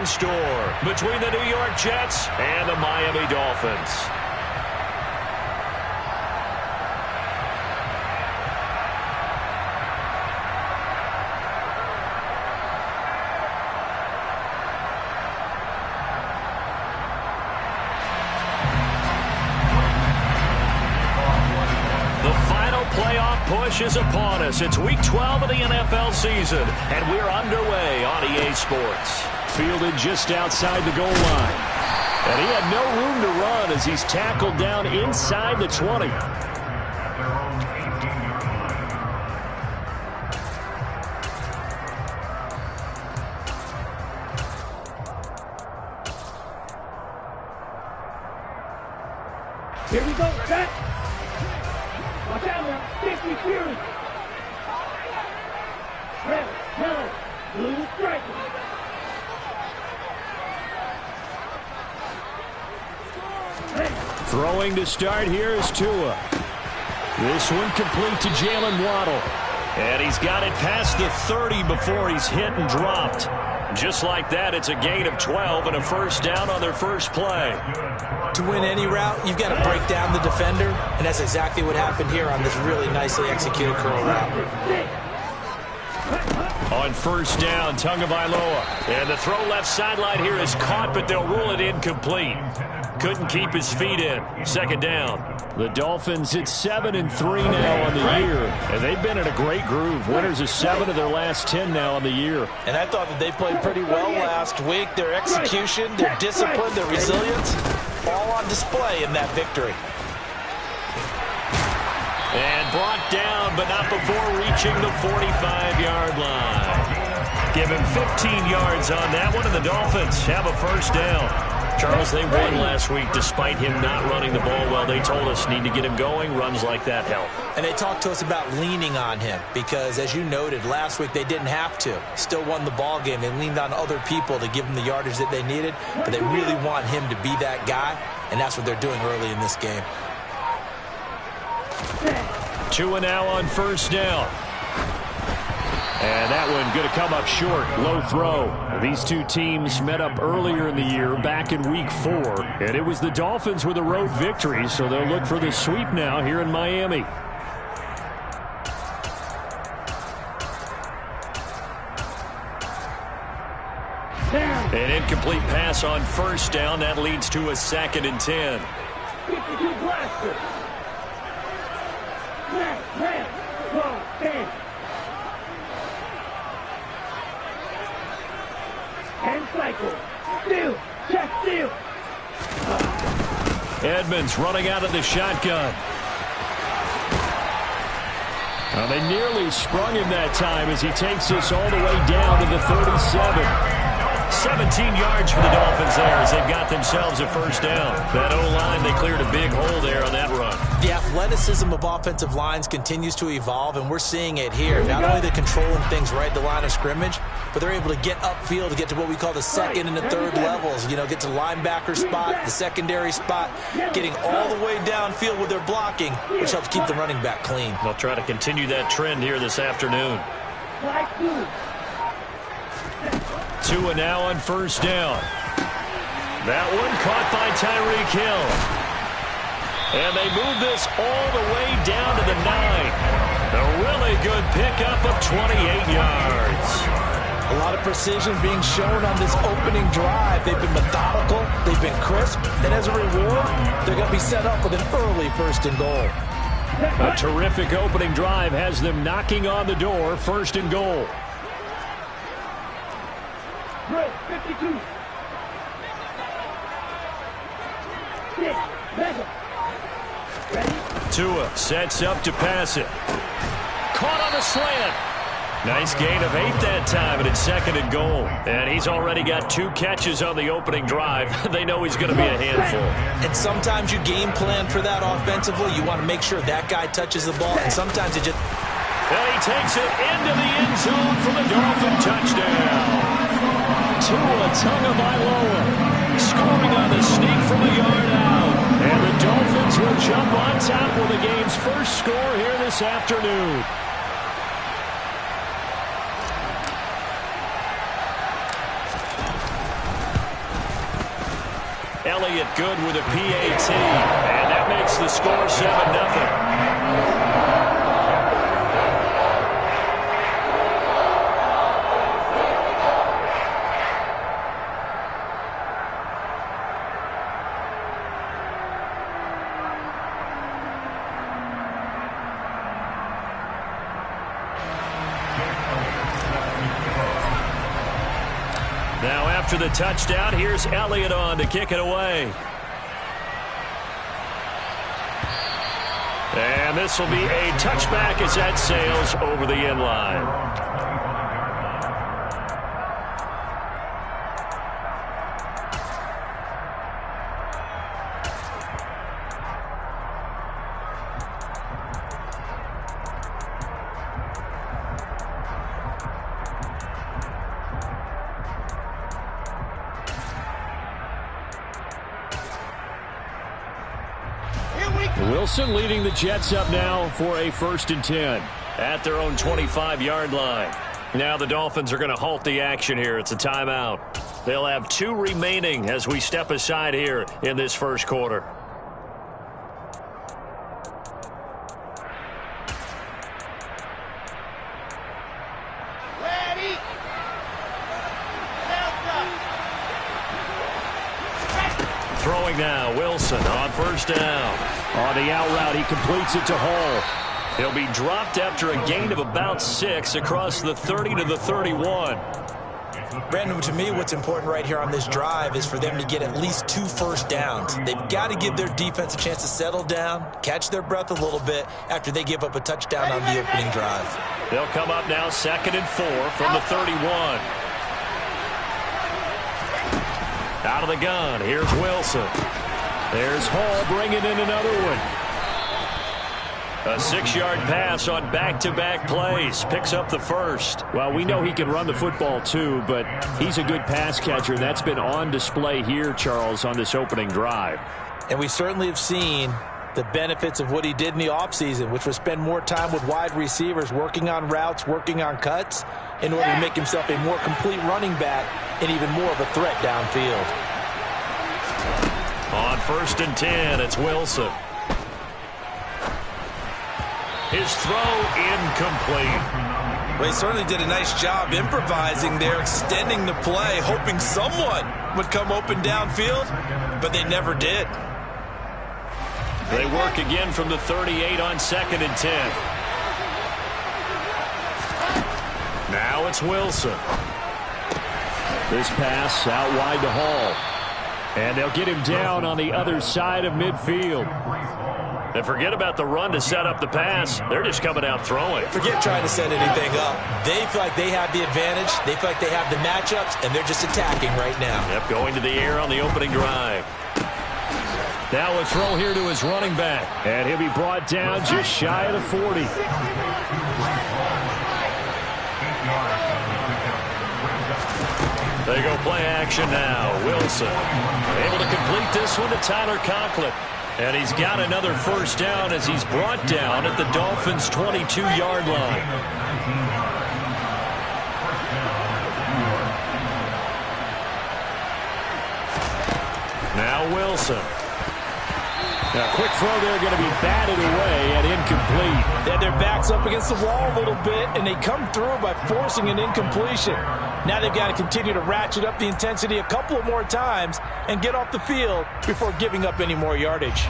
in store between the New York Jets and the Miami Dolphins. Push is upon us. It's week 12 of the NFL season, and we're underway on EA Sports. Fielded just outside the goal line. And he had no room to run as he's tackled down inside the 20. Here we go, set. Watch out now, 50 Fury. Red, yellow, blue striker. Throwing to start here is Tua. This one complete to Jalen Waddle. And he's got it past the 30 before he's hit and dropped. Just like that, it's a gain of 12 and a first down on their first play. To win any route, you've got to break down the defender, and that's exactly what happened here on this really nicely executed curl route. On first down, Tagovailoa. And the throw left sideline here is caught, but they'll rule it incomplete. Couldn't keep his feet in. Second down. The Dolphins hit 7-3 now on the year, and they've been in a great groove. Winners of 7 of their last 10 now on the year. And I thought that they played pretty well last week. Their execution, their discipline, their resilience, all on display in that victory. And brought down, but not before reaching the 45-yard line. Give him 15 yards on that one, and the Dolphins have a first down. Charles, they won last week despite him not running the ball well. They told us need to get him going. Runs like that help. And they talked to us about leaning on him because, as you noted, last week they didn't have to. Still won the ball game. They leaned on other people to give them the yardage that they needed, but they really want him to be that guy, and that's what they're doing early in this game. Tua now on first down. And that one going to come up short. Low throw. These two teams met up earlier in the year, back in week 4. And it was the Dolphins with a road victory, so they'll look for the sweep now here in Miami. An incomplete pass on first down. That leads to a 2nd and 10. 52 blaster. Man, whoa, stand. And cycle. Steal. Check steal. Edmonds running out of the shotgun. Well, they nearly sprung him that time as he takes this all the way down to the 37. 17 yards for the Dolphins there as they've got themselves a first down. That O-line, they cleared a big hole there on that run. The athleticism of offensive lines continues to evolve, and we're seeing it here. Not only are they controlling things right at the line of scrimmage, but they're able to get upfield to get to what we call the second and the third levels. You know, get to the linebacker spot, the secondary spot, getting all the way downfield with their blocking, which helps keep the running back clean. They'll try to continue that trend here this afternoon. Tua now on first down. That one caught by Tyreek Hill. And they move this all the way down to the 9. A really good pickup of 28 yards. A lot of precision being shown on this opening drive. They've been methodical, they've been crisp, and as a reward, they're going to be set up with an early 1st and goal. A terrific opening drive has them knocking on the door, 1st and goal. 52. Tua sets up to pass it. Caught on the slant. Nice gain of 8 that time, and it's 2nd and goal. And he's already got 2 catches on the opening drive. They know he's going to be a handful. And sometimes you game plan for that offensively. You want to make sure that guy touches the ball, and sometimes it just... And he takes it into the end zone for the Dolphin touchdown. Tua Tagovailoa scoring on the sneak from a yard out. And the Dolphins will jump on top with the game's first score here this afternoon. Elliott good with a PAT. And that makes the score 7-0. Now after the touchdown, here's Elliott on to kick it away. And this will be a touchback as that sails over the end line. Wilson leading the Jets up now for a 1st and 10 at their own 25-yard line. Now the Dolphins are going to halt the action here. It's a timeout. They'll have 2 remaining as we step aside here in this first quarter. Throwing now, Wilson on 1st down. On the out route, he completes it to Hall. He'll be dropped after a gain of about 6 across the 30 to the 31. Brandon, to me, what's important right here on this drive is for them to get at least 2 first downs. They've got to give their defense a chance to settle down, catch their breath a little bit after they give up a touchdown on the opening drive. They'll come up now 2nd and 4 from the 31. Out of the gun, here's Wilson. There's Hall bringing in another one. A 6-yard pass on back-to-back plays. Picks up the first. Well, we know he can run the football too, but he's a good pass catcher. That's been on display here, Charles, on this opening drive. And we certainly have seen the benefits of what he did in the offseason, which was spend more time with wide receivers, working on routes, working on cuts, in order to make himself a more complete running back and even more of a threat downfield. On 1st and 10, it's Wilson. His throw incomplete. Well, he certainly did a nice job improvising there, extending the play, hoping someone would come open downfield, but they never did. They work again from the 38 on 2nd and 10. Now it's Wilson. This pass out wide to Hall. And they'll get him down on the other side of midfield. And forget about the run to set up the pass. They're just coming out throwing. Forget trying to set anything up. They feel like they have the advantage. They feel like they have the matchups, and they're just attacking right now. Yep, going to the air on the opening drive. Now a throw here to his running back. And he'll be brought down just shy of the 40. They go play action now. Wilson able to complete this one to Tyler Conklin. And he's got another 1st down as he's brought down at the Dolphins' 22-yard line. Now Wilson. Now, quick throw there going to be batted away and incomplete. They had their backs up against the wall a little bit, and they come through by forcing an incompletion. Now they've got to continue to ratchet up the intensity a couple of more times and get off the field before giving up any more yardage.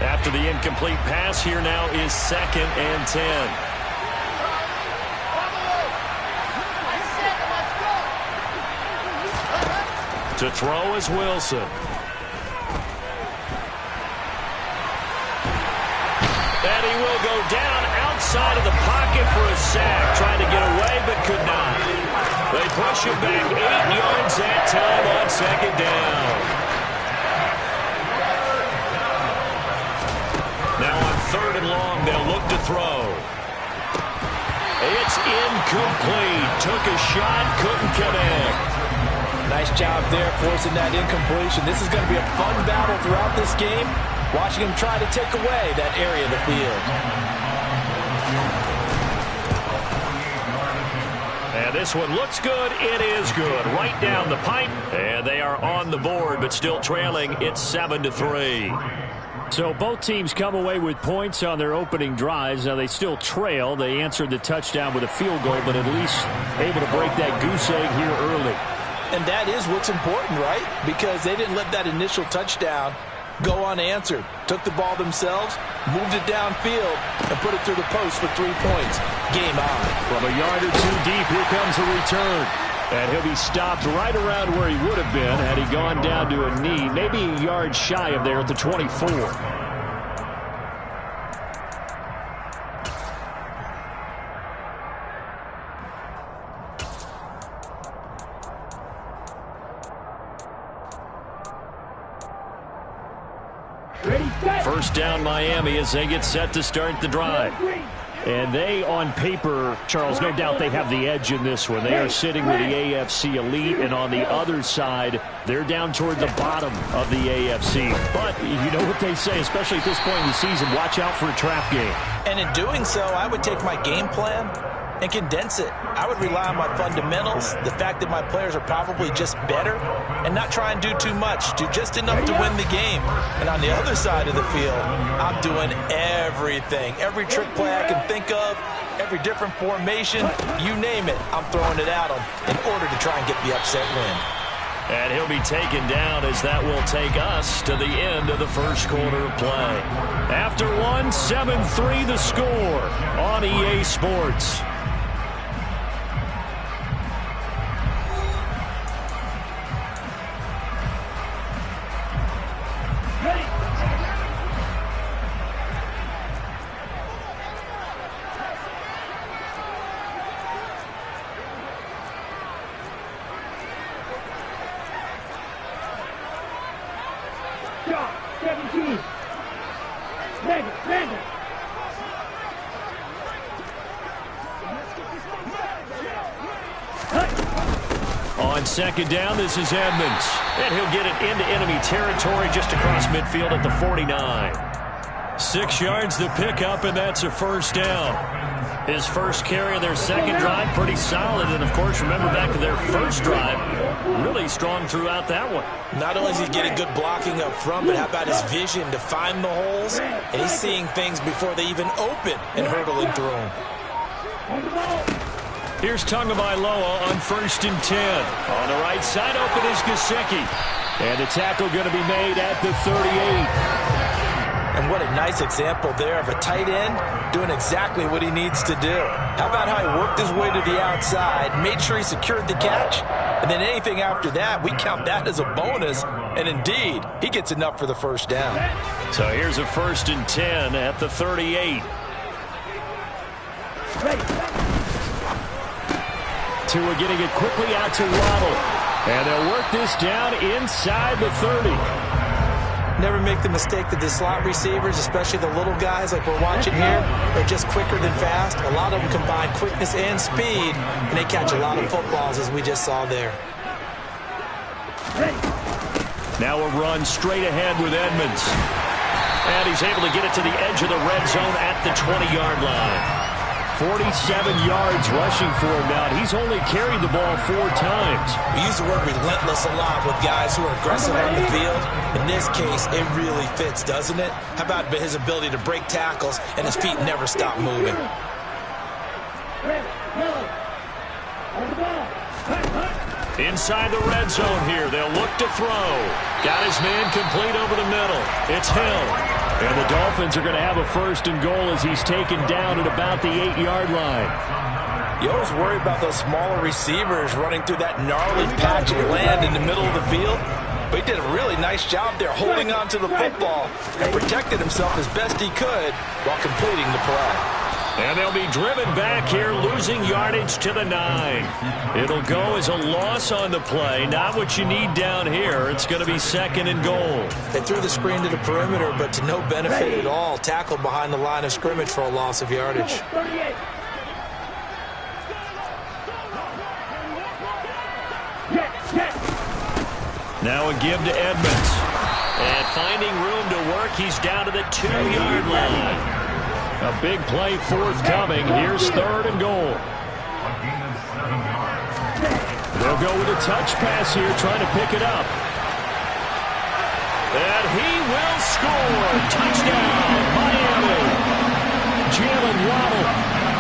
After the incomplete pass, here now is 2nd and 10. To throw is Wilson. And he will go down outside of the pocket for a sack. Trying to get away, but could not. They push him back 8 yards that time on 2nd down. Now on 3rd and long, they'll look to throw. It's incomplete. Took a shot, couldn't connect. Nice job there forcing that incompletion. This is going to be a fun battle throughout this game. Watching him try to take away that area of the field. And this one looks good. It is good. Right down the pipe. And they are on the board, but still trailing. It's 7-3. So both teams come away with points on their opening drives. Now they still trail. They answered the touchdown with a field goal, but at least able to break that goose egg here early. And that is what's important, right? Because they didn't let that initial touchdown go unanswered. Took the ball themselves, moved it downfield, and put it through the post for 3 points. Game on. From a yard or two deep, here comes the return. And he'll be stopped right around where he would have been had he gone down to a knee, maybe a yard shy of there at the 24. First down Miami as they get set to start the drive. And they, on paper, Charles, no doubt they have the edge in this one. They are sitting with the AFC elite, and on the other side, they're down toward the bottom of the AFC. But you know what they say, especially at this point in the season, watch out for a trap game. And in doing so, I would take my game plan and condense it. I would rely on my fundamentals, the fact that my players are probably just better, and not try and do too much, do just enough to win the game. And on the other side of the field, I'm doing everything. Every trick play I can think of, every different formation, you name it, I'm throwing it at them in order to try and get the upset win. And he'll be taken down as that will take us to the end of the first quarter of play. After one, 7-3 the score on EA Sports. On second down, this is Edmonds. And he'll get it into enemy territory just across midfield at the 49. 6 yards to pick up, and that's a first down. His first carry of their second drive, pretty solid. And, of course, remember back to their first drive, really strong throughout that one. Not only is he getting good blocking up front, but how about his vision to find the holes? And he's seeing things before they even open and hurdling through them. Here's Tagovailoa on 1st and 10. On the right side, open is Gesicki. And the tackle going to be made at the 38. And what a nice example there of a tight end doing exactly what he needs to do. How about how he worked his way to the outside, made sure he secured the catch, and then anything after that, we count that as a bonus. And indeed, he gets enough for the first down. So here's a 1st and 10 at the 38. Tua getting it quickly out to Waddle. And they'll work this down inside the 30. Never make the mistake that the slot receivers, especially the little guys like we're watching here, are just quicker than fast. A lot of them combine quickness and speed, and they catch a lot of footballs, as we just saw there. Now a run straight ahead with Edmonds. And he's able to get it to the edge of the red zone at the 20-yard line. 47 yards rushing for him now. He's only carried the ball 4 times. We use the word relentless a lot with guys who are aggressive on the field. In this case, it really fits, doesn't it? How about his ability to break tackles and his feet never stop moving? Inside the red zone here. They'll look to throw. Got his man complete over the middle. It's Hill. And the Dolphins are going to have a 1st and goal as he's taken down at about the 8-yard line. You always worry about those smaller receivers running through that gnarly patch of land in the middle of the field. But he did a really nice job there holding on to the football and protected himself as best he could while completing the play. And they'll be driven back here, losing yardage to the 9. It'll go as a loss on the play. Not what you need down here. It's going to be 2nd and goal. They threw the screen to the perimeter, but to no benefit at all. Tackled behind the line of scrimmage for a loss of yardage. Now a give to Edmonds. And finding room to work, he's down to the 2-yard line. A big play forthcoming. Here's 3rd and goal. They'll go with a touch pass here, trying to pick it up. And he will score. Touchdown, Miami. Jalen Waddle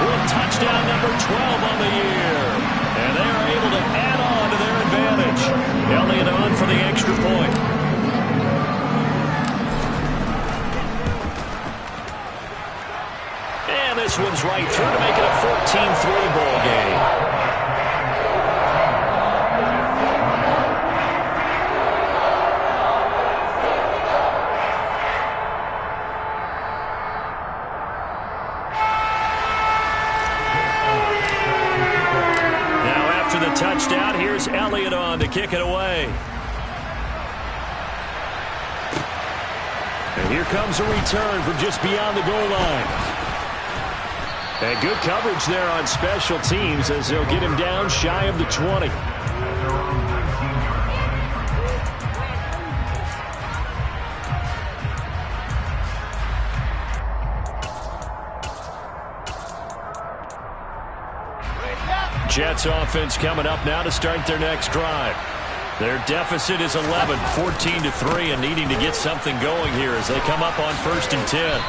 with touchdown number 12 on the year. And they are able to add on to their advantage. Elliott on for the extra point. And this one's right through to make it a 14-3 ball game. The touchdown. Here's Elliott on to kick it away. And here comes a return from just beyond the goal line. And good coverage there on special teams as they'll get him down shy of the 20. Jets offense coming up now to start their next drive. Their deficit is 11, 14-3, and needing to get something going here as they come up on 1st and 10.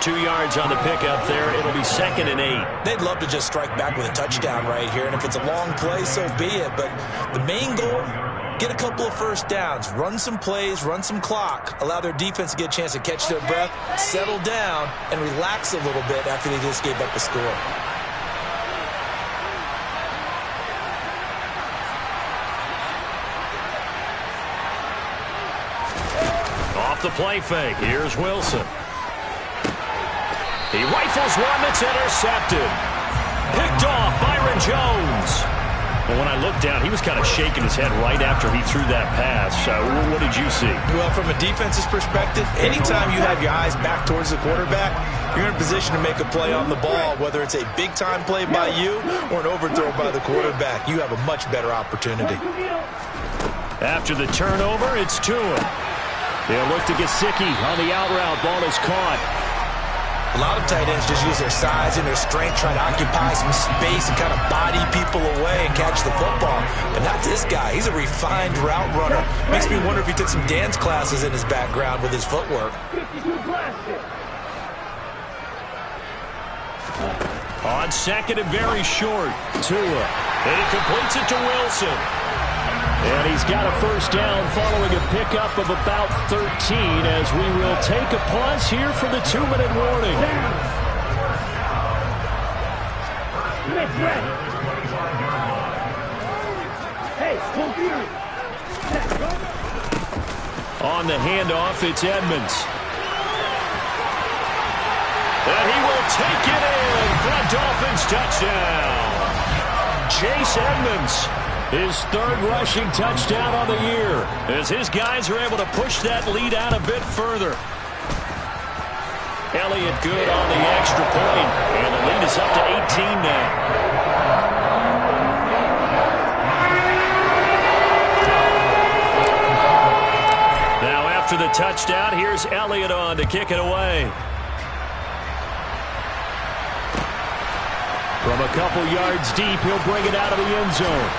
2 yards on the pickup there. It'll be 2nd and 8. They'd love to just strike back with a touchdown right here, and if it's a long play, so be it. But the main goal, get a couple of first downs, run some plays, run some clock, allow their defense to get a chance to catch their breath, settle down, and relax a little bit after they just gave up a score. The play fake. Here's Wilson. He rifles one that's intercepted. Picked off Byron Jones. Well, when I looked down, he was kind of shaking his head right after he threw that pass. What did you see? Well, from a defense's perspective, anytime you have your eyes back towards the quarterback, you're in a position to make a play on the ball, whether it's a big-time play by you or an overthrow by the quarterback. You have a much better opportunity. After the turnover, it's Tua. They'll look to Gesicki on the out route. Ball is caught. A lot of tight ends just use their size and their strength, trying to occupy some space and kind of body people away and catch the football. But not this guy. He's a refined route runner. Makes me wonder if he took some dance classes in his background with his footwork. On 2nd and very short, Tua. And he completes it to Wilson. And he's got a first down following a pickup of about 13 as we will take a pause here for the 2-minute warning. On the handoff, it's Edmonds. And he will take it in for a Dolphins touchdown. Chase Edmonds. His 3rd rushing touchdown on the year as his guys are able to push that lead out a bit further. Elliott good on the extra point, and the lead is up to 18 now. Now after the touchdown, here's Elliott on to kick it away. From a couple yards deep, he'll bring it out of the end zone.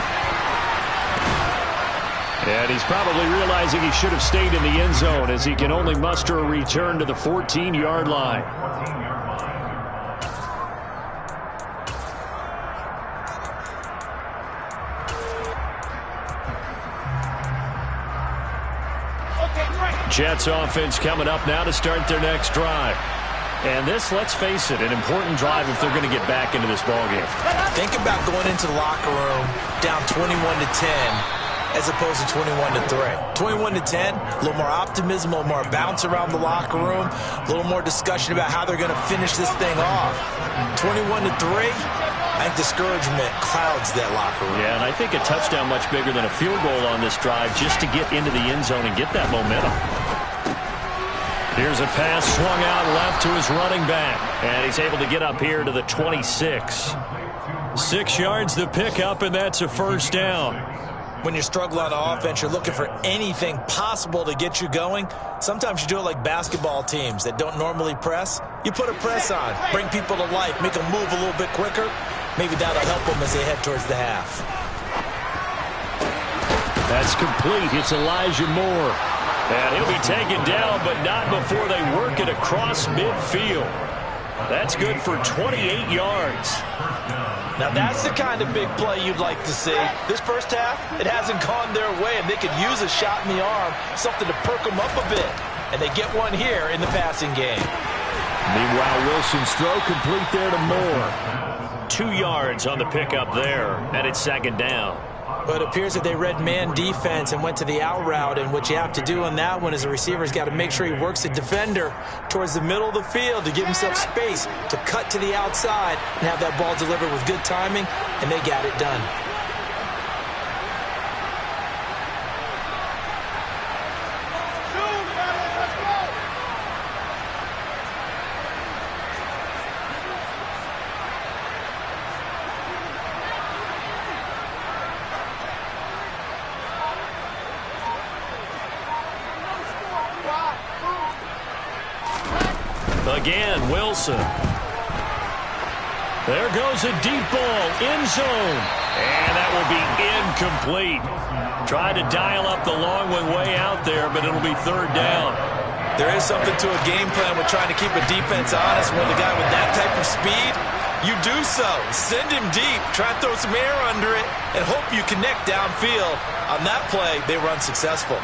And he's probably realizing he should have stayed in the end zone as he can only muster a return to the 14-yard line. Jets offense coming up now to start their next drive. And this, let's face it, an important drive if they're going to get back into this ballgame. Think about going into the locker room down 21-10. As opposed to 21-3. 21-10, a little more optimism, a little more bounce around the locker room, a little more discussion about how they're going to finish this thing off. 21-3, I think discouragement clouds that locker room. Yeah, and I think a touchdown much bigger than a field goal on this drive just to get into the end zone and get that momentum. Here's a pass swung out left to his running back, and he's able to get up here to the 26. 6 yards the pickup, and that's a first down. When you're struggling on offense, you're looking for anything possible to get you going. Sometimes you do it like basketball teams that don't normally press. You put a press on, bring people to life, make them move a little bit quicker. Maybe that'll help them as they head towards the half. That's complete. It's Elijah Moore. And he'll be taken down, but not before they work it across midfield. That's good for 28 yards. Now that's the kind of big play you'd like to see. This first half, it hasn't gone their way, and they could use a shot in the arm, something to perk them up a bit. And they get one here in the passing game. Meanwhile, Wilson's throw complete there to Moore. 2 yards on the pickup there, and it's second down. But it appears that they read man defense and went to the out route, and what you have to do on that one is the receiver's got to make sure he works the defender towards the middle of the field to give himself space to cut to the outside and have that ball delivered with good timing, and they got it done. Again, Wilson. There goes a deep ball, end zone. And that will be incomplete. Tried to dial up the long one way out there, but it'll be third down. There is something to a game plan with trying to keep a defense honest. When the guy with that type of speed, you do so. Send him deep, try and throw some air under it, and hope you connect downfield. On that play, they were unsuccessful.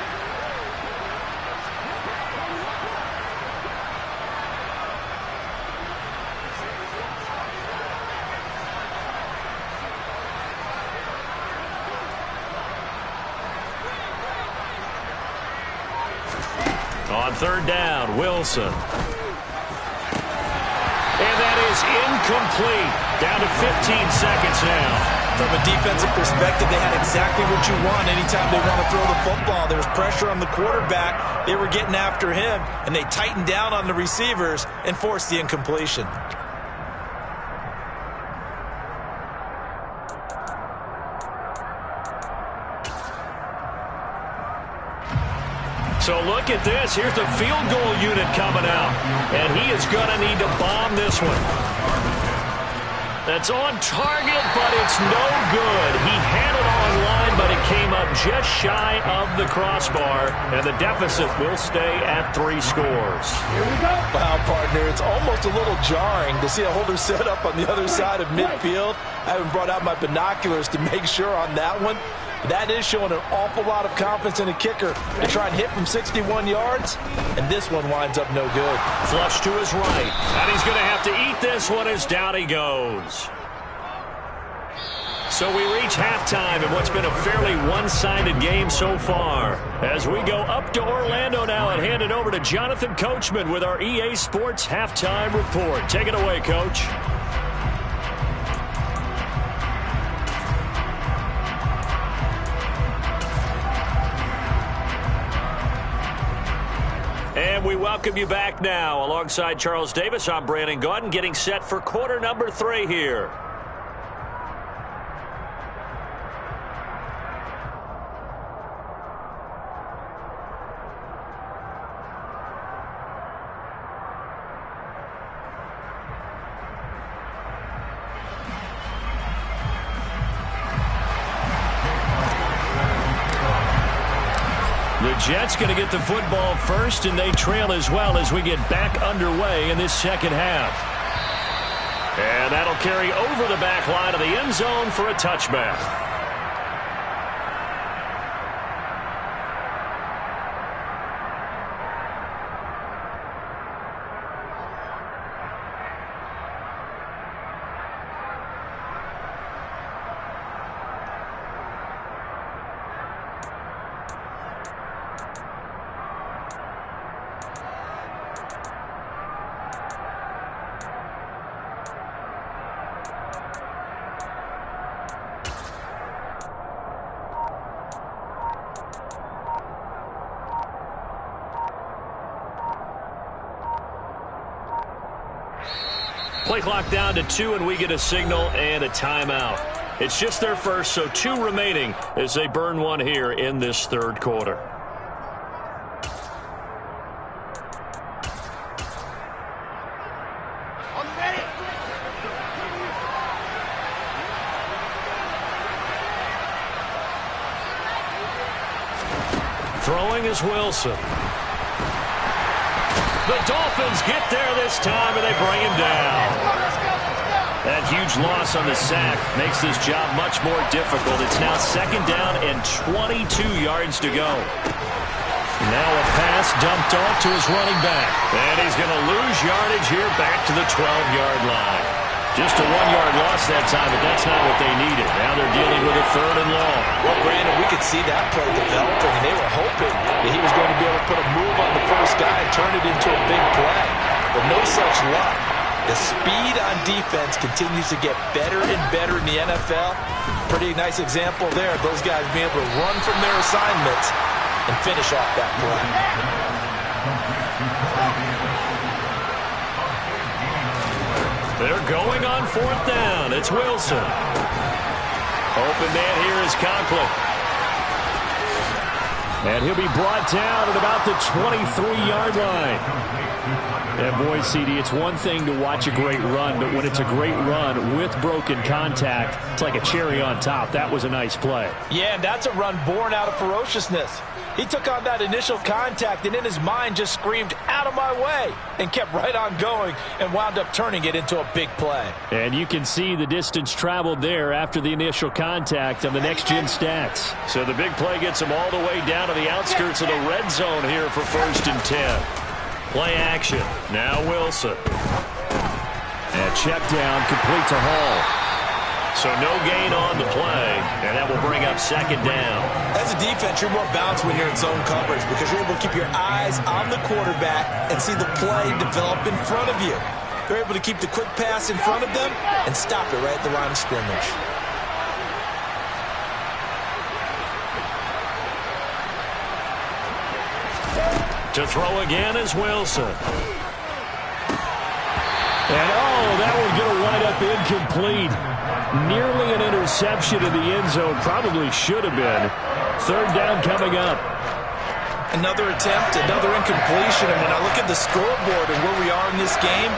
On third down, Wilson. And that is incomplete. Down to 15 seconds now. From a defensive perspective, they had exactly what you want anytime they want to throw the football. There was pressure on the quarterback. They were getting after him, and they tightened down on the receivers and forced the incompletion. So look at this. Here's the field goal unit coming out. And he is going to need to bomb this one. That's on target, but it's no good. He had it on line, but it came up just shy of the crossbar. And the deficit will stay at 3 scores. Here we go. Wow, partner, it's almost a little jarring to see a holder set up on the other side of midfield. I haven't brought out my binoculars to make sure on that one. That is showing an awful lot of confidence in a kicker to try and hit from 61 yards, and this one winds up no good. Flush to his right, and he's going to have to eat this one as down he goes. So we reach halftime in what's been a fairly one-sided game so far. As we go up to Orlando now and hand it over to Jonathan Coachman with our EA Sports Halftime Report. Take it away, Coach. And we welcome you back now. Alongside Charles Davis, I'm Brandon Gaudin, getting set for quarter number 3 here. The Jets going to get the football first, and they trail as well as we get back underway in this second half. And that'll carry over the back line of the end zone for a touchback. Play clock down to 2, and we get a signal and a timeout. It's just their first, so 2 remaining as they burn one here in this third quarter. Throwing is Wilson. The Dolphins get there this time, and they bring him down. That huge loss on the sack makes this job much more difficult. It's now 2nd down and 22 yards to go. Now a pass dumped off to his running back. And he's going to lose yardage here back to the 12-yard line. Just a 1-yard loss that time, but that's not what they needed. Now they're dealing with a 3rd and long. Well, Brandon, we could see that play developing, and they were hoping that he was going to be able to put a move on the first guy and turn it into a big play. But no such luck. The speed on defense continues to get better and better in the NFL. Pretty nice example there. Those guys being able to run from their assignments and finish off that play. They're going on 4th down. It's Wilson. Open man here is Conklin. And he'll be brought down at about the 23-yard line. And boy, CD, it's one thing to watch a great run, but when it's a great run with broken contact, it's like a cherry on top. That was a nice play. Yeah, and that's a run born out of ferociousness. He took on that initial contact and in his mind just screamed, "Out of my way," and kept right on going and wound up turning it into a big play. And you can see the distance traveled there after the initial contact on the next-gen stats. So the big play gets him all the way down to the outskirts of the red zone here for 1st and 10. Play action. Now Wilson. And check down, complete to Hall. So no gain on the play, and that will bring up 2nd down. As a defense, you're more balanced when you're in zone coverage because you're able to keep your eyes on the quarterback and see the play develop in front of you. They're able to keep the quick pass in front of them and stop it right at the line of scrimmage. To throw again is Wilson. And that one's going to wind up incomplete. Nearly an interception in the end zone. Probably should have been. 3rd down coming up. Another attempt, another incompletion. And when I look at the scoreboard and where we are in this game,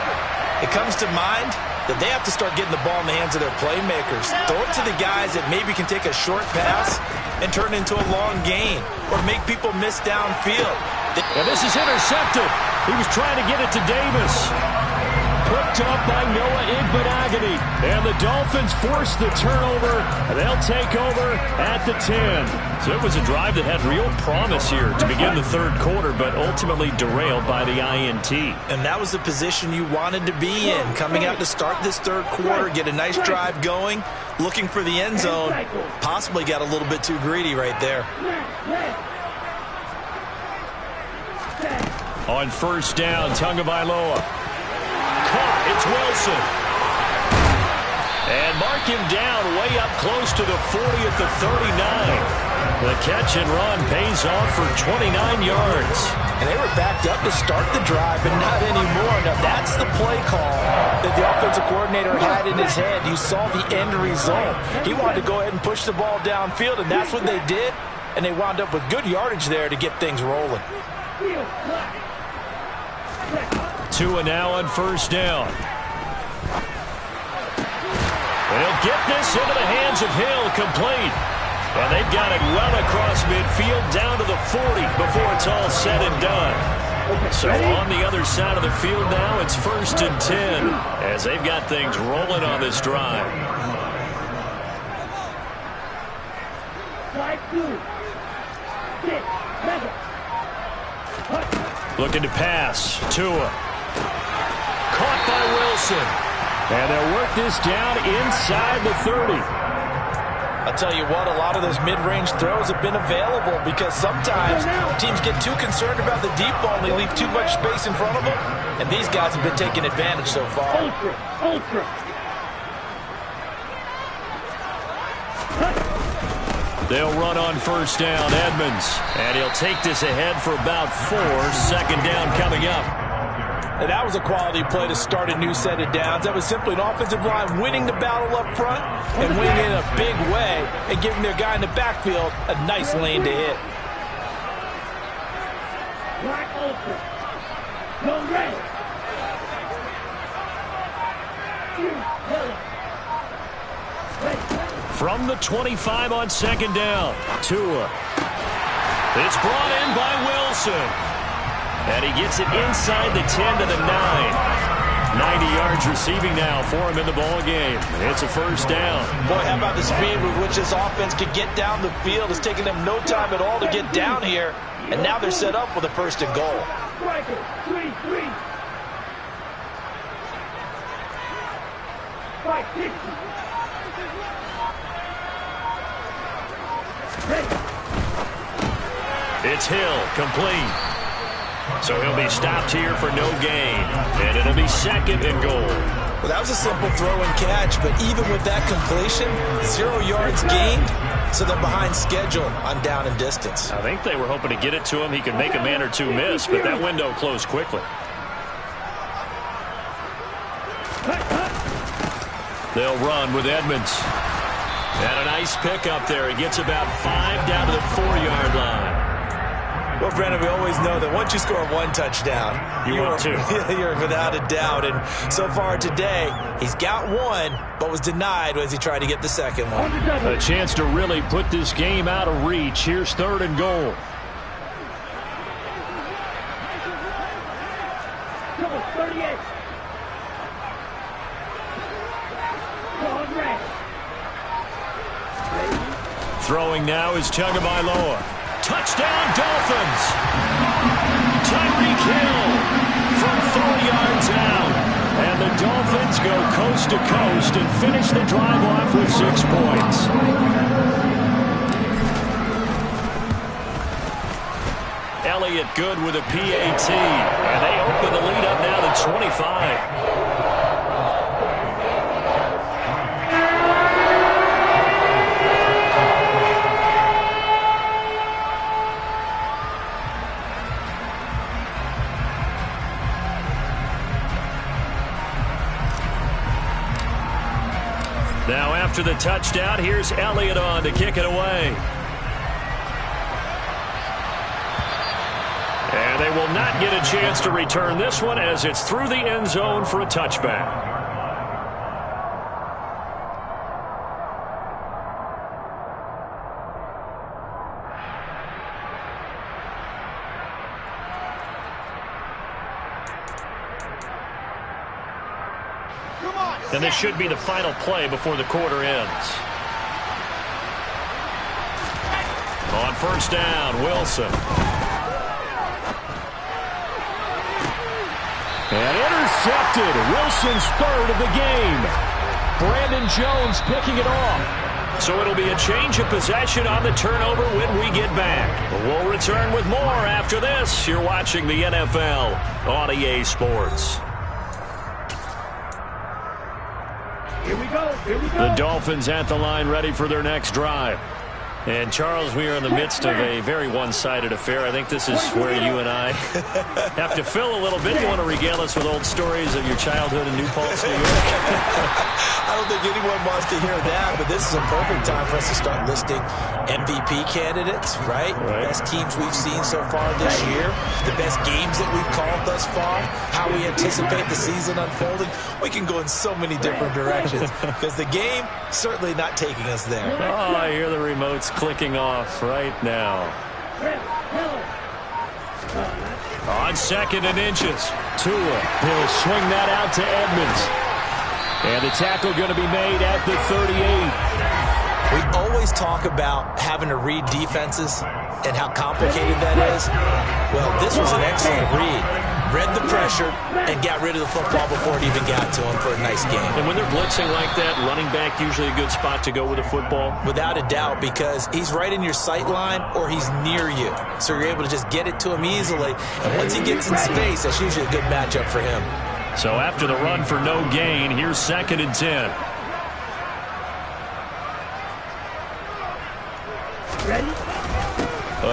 it comes to mind that they have to start getting the ball in the hands of their playmakers. Throw it to the guys that maybe can take a short pass and turn it into a long gain or make people miss downfield. And this is intercepted. He was trying to get it to Davis. Picked up by Noah Igbenogany. And the Dolphins force the turnover. And they'll take over at the 10. So it was a drive that had real promise here to begin the 3rd quarter, but ultimately derailed by the INT. And that was the position you wanted to be in. Coming out to start this 3rd quarter, get a nice drive going, looking for the end zone. Possibly got a little bit too greedy right there. On 1st down, Tagovailoa. Caught, it's Wilson. And mark him down way up close to the 40 at the 39. The catch and run pays off for 29 yards. And they were backed up to start the drive, but not anymore. Now, that's the play call that the offensive coordinator had in his head. You saw the end result. He wanted to go ahead and push the ball downfield, and that's what they did. And they wound up with good yardage there to get things rolling. Tua now on 1st down. They'll get this into the hands of Hill, complete. And they've got it well across midfield down to the 40 before it's all said and done. So on the other side of the field now, it's 1st and 10 as they've got things rolling on this drive. 5, 2, 6, 7. Looking to pass. Tua. Caught by Wilson. And they'll work this down inside the 30. I'll tell you what, a lot of those mid-range throws have been available because sometimes teams get too concerned about the deep ball and they leave too much space in front of them. And these guys have been taking advantage so far. Ultra. They'll run on 1st down, Edmonds. And he'll take this ahead for about 4. 2nd down coming up. And that was a quality play to start a new set of downs. That was simply an offensive line winning the battle up front and winning in a big way and giving their guy in the backfield a nice lane to hit. Black ultra. Go red. From the 25 on 2nd down, Tua. It's brought in by Wilson. And he gets it inside the 10 to the 9. 90 yards receiving now for him in the ball game. It's a first down. Boy, how about the speed with which this offense could get down the field? It's taking them no time at all to get down here. And now they're set up with a first and goal. Striker, 3-3. 5-50. It's Hill, complete. So he'll be stopped here for no gain. And it'll be second and goal. Well, that was a simple throw and catch, but even with that completion, 0 yards gained, so they're behind schedule on down and distance. I think they were hoping to get it to him. He could make a man or two miss, but that window closed quickly. They'll run with Edmonds. And a nice pickup there. He gets about 5 down to the 4-yard line. Well, Brandon, we always know that once you score one touchdown, want two. You're without a doubt. And so far today, he's got one, but was denied as he tried to get the second one. A chance to really put this game out of reach. Here's third and goal. Come on, 38. Throwing now is Tagovailoa. Touchdown, Dolphins! Tyreek Hill from 4 yards out. And the Dolphins go coast to coast and finish the drive off with 6 points. Elliott good with a PAT. And they open the lead up now to 25. Now after the touchdown, here's Elliott on to kick it away. And they will not get a chance to return this one as it's through the end zone for a touchback. And this should be the final play before the quarter ends. On first down, Wilson. And intercepted. Wilson's third of the game. Brandon Jones picking it off. So it'll be a change of possession on the turnover when we get back. We'll return with more after this. You're watching the NFL on EA Sports. Here we go. Here we go. The Dolphins at the line ready for their next drive. And, Charles, we are in the midst of a very one-sided affair. I think this is where you and I have to fill a little bit. You want to regale us with old stories of your childhood in New Paltz, New York? I don't think anyone wants to hear that, but this is a perfect time for us to start listing MVP candidates, right? Best teams we've seen so far this year, the best games that we've called thus far, how we anticipate the season unfolding. We can go in so many different directions because the game certainly not taking us there. Oh, I hear the remotes clicking off right now. On second and inches, Tua. He'll swing that out to Edmonds. And the tackle going to be made at the 38. We always talk about having to read defenses and how complicated that is. Well, this was an excellent read. Read the pressure and got rid of the football before it even got to him for a nice game. And when they're blitzing like that, running back usually a good spot to go with a football? Without a doubt, because he's right in your sight line or he's near you. So you're able to just get it to him easily. And once he gets in space, that's usually a good matchup for him. So after the run for no gain, here's second and 10. Ready?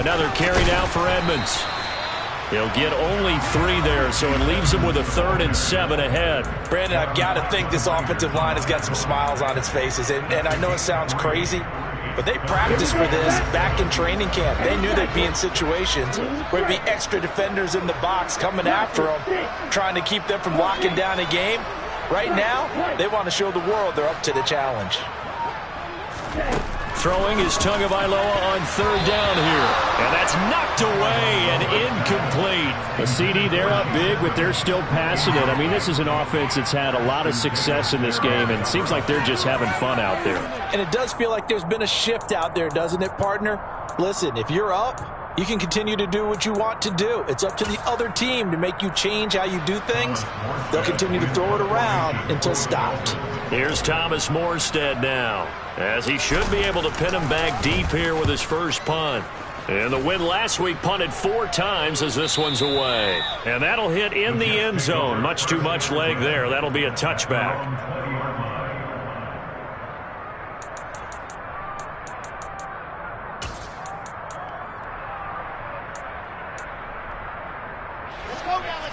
Another carry now for Edmonds. He'll get only 3 there, so it leaves him with a 3rd and 7 ahead. Brandon, I've got to think this offensive line has got some smiles on its faces. And I know it sounds crazy, but they practiced for this back in training camp. They knew they'd be in situations where there'd be extra defenders in the box coming after them, trying to keep them from locking down a game. Right now, they want to show the world they're up to the challenge. Throwing is Tagovailoa on third down here. And that's knocked away and incomplete. The CD, they're up big, but they're still passing it. I mean, this is an offense that's had a lot of success in this game, and it seems like they're just having fun out there. And it does feel like there's been a shift out there, doesn't it, partner? Listen, if you're up, you can continue to do what you want to do. It's up to the other team to make you change how you do things. They'll continue to throw it around until stopped. Here's Thomas Morstead now, as he should be able to pin him back deep here with his first punt. And the win last week punted 4 times as this one's away. And that'll hit in the end zone. Much too much leg there. That'll be a touchback.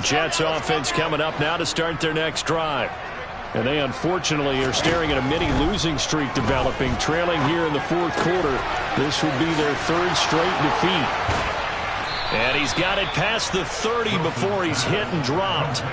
Jets offense coming up now to start their next drive. And they unfortunately are staring at a mini losing streak developing, trailing here in the fourth quarter. This would be their 3rd straight defeat. And he's got it past the 30 before he's hit and dropped.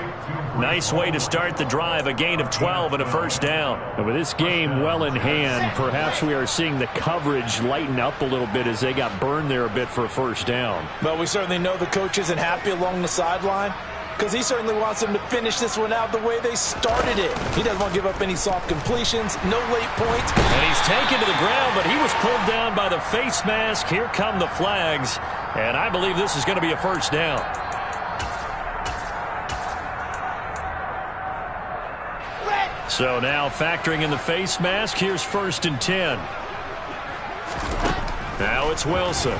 Nice way to start the drive, a gain of 12 and a first down. And with this game well in hand, perhaps we are seeing the coverage lighten up a little bit as they got burned there a bit for a first down. But we certainly know the coach isn't happy along the sideline, because he certainly wants them to finish this one out the way they started it. He doesn't want to give up any soft completions, no late points. And he's taken to the ground, but he was pulled down by the face mask. Here come the flags, and I believe this is going to be a first down. So now factoring in the face mask, here's 1st and 10. Now it's Wilson.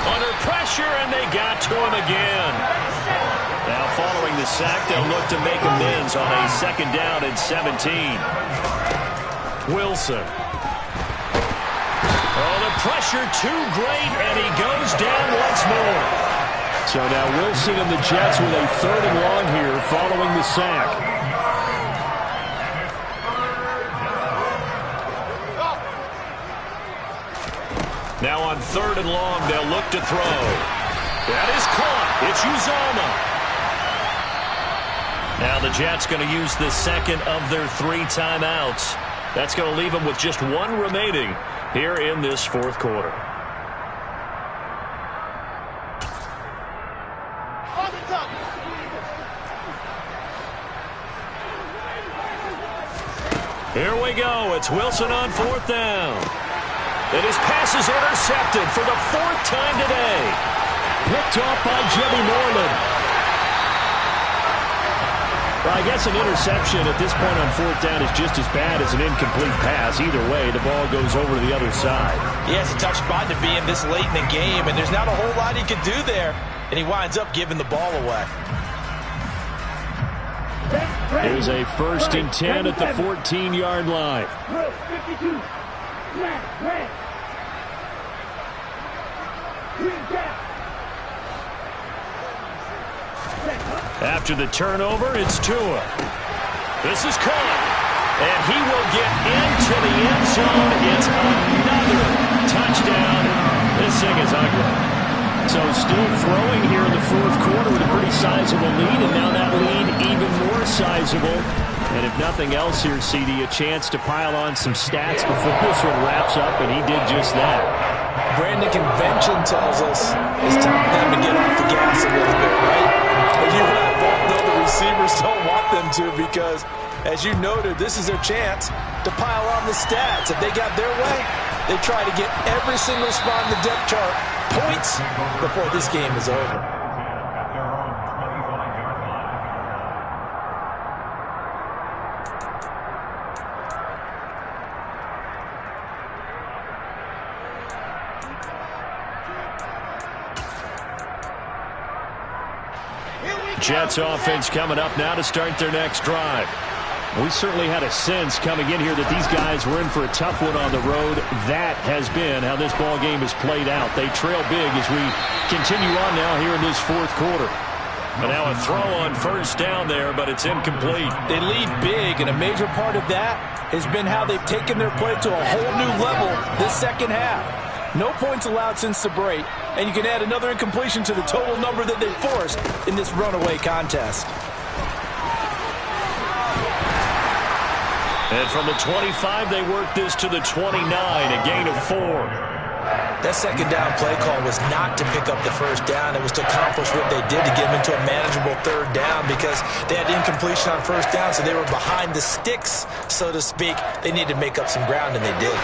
Under pressure, and they got to him again. Now following the sack, they'll look to make amends on a 2nd down and 17. Wilson. Oh, the pressure too great, and he goes down once more. So now Wilson and the Jets with a 3rd and long here following the sack. Now on 3rd and long, they'll look to throw. That is caught. It's Uzomah. Now the Jets going to use the 2nd of their 3 timeouts. That's going to leave them with just 1 remaining here in this 4th quarter. Here we go. It's Wilson on 4th down. And his pass is intercepted for the 4th time today. Picked off by Jimmy Moreland. Well, I guess an interception at this point on 4th down is just as bad as an incomplete pass. Either way, the ball goes over to the other side. Yeah, it's a tough spot to be in this late in the game, and there's not a whole lot he can do there. And he winds up giving the ball away. Here's a 1st and 10 at the 14-yard line. After the turnover, it's Tua. This is caught, and he will get into the end zone. It's another touchdown. This thing is ugly. So still throwing here in the 4th quarter with a pretty sizable lead, and now that lead even more sizable. And if nothing else here, CD, a chance to pile on some stats before this one wraps up, and he did just that. Brandon, convention tells us it's time for them to get off the gas a little bit, right? But you and I both know the receivers don't want them to, because, as you noted, this is their chance to pile on the stats. If they got their way, they try to get every single spot in the depth chart points before this game is over. Jets offense coming up now to start their next drive. We certainly had a sense coming in here that these guys were in for a tough one on the road. That has been how this ball game has played out. They trail big as we continue on now here in this 4th quarter. And now a throw on 1st down there, but it's incomplete. They lead big, and a major part of that has been how they've taken their play to a whole new level this 2nd half. No points allowed since the break, and you can add another incompletion to the total number that they forced in this runaway contest. And from the 25, they work this to the 29, a gain of 4. That second down play call was not to pick up the first down. It was to accomplish what they did to get them into a manageable third down because they had incompletion on first down, so they were behind the sticks, so to speak. They needed to make up some ground, and they did.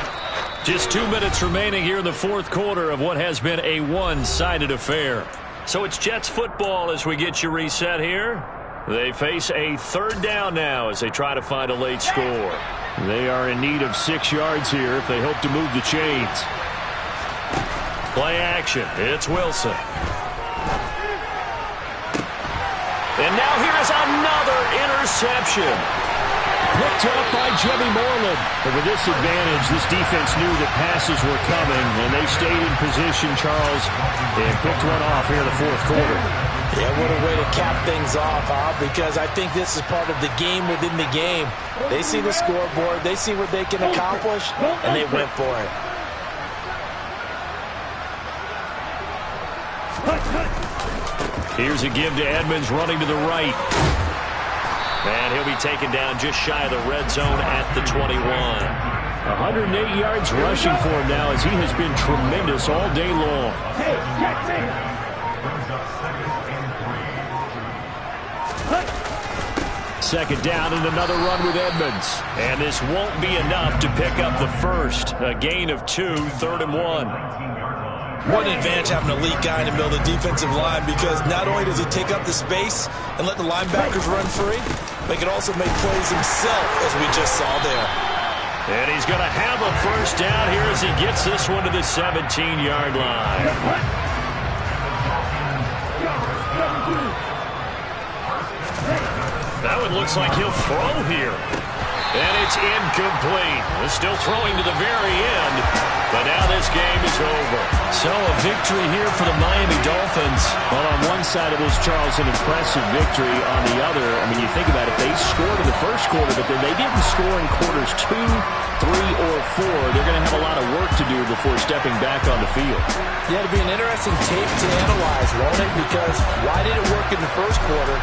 Just 2 minutes remaining here in the fourth quarter of what has been a one-sided affair. So it's Jets football as we get you reset here. They face a third down now as they try to find a late score. They are in need of 6 yards here if they hope to move the chains. Play action. It's Wilson. And now here's another interception. Picked up by Jimmy Moreland. But with this advantage, this defense knew that passes were coming, and they stayed in position, Charles, and picked one off here in the fourth quarter. Yeah, what a way to cap things off, because I think this is part of the game within the game. They see the scoreboard, they see what they can accomplish, and they went for it. Here's a give to Edmonds running to the right. And he'll be taken down just shy of the red zone at the 21. 108 yards rushing for him now as he has been tremendous all day long. Second down and another run with Edmonds. And this won't be enough to pick up the first. A gain of 2, 3rd and 1. What an advantage having an elite guy in the middle of the defensive line because not only does he take up the space and let the linebackers run free, but he can also make plays himself, as we just saw there. And he's going to have a first down here as he gets this one to the 17-yard line. That one looks like he'll throw here. And it's incomplete. Still throwing to the very end. But now this game is over. So a victory here for the Miami Dolphins. Well, on one side of this, Charles, an impressive victory. On the other, I mean, you think about it, they scored in the first quarter, but then they didn't score in quarters 2, 3, or 4. They're going to have a lot of work to do before stepping back on the field. Yeah, it'll be an interesting tape to analyze, won't it? Because why did it work in the first quarter?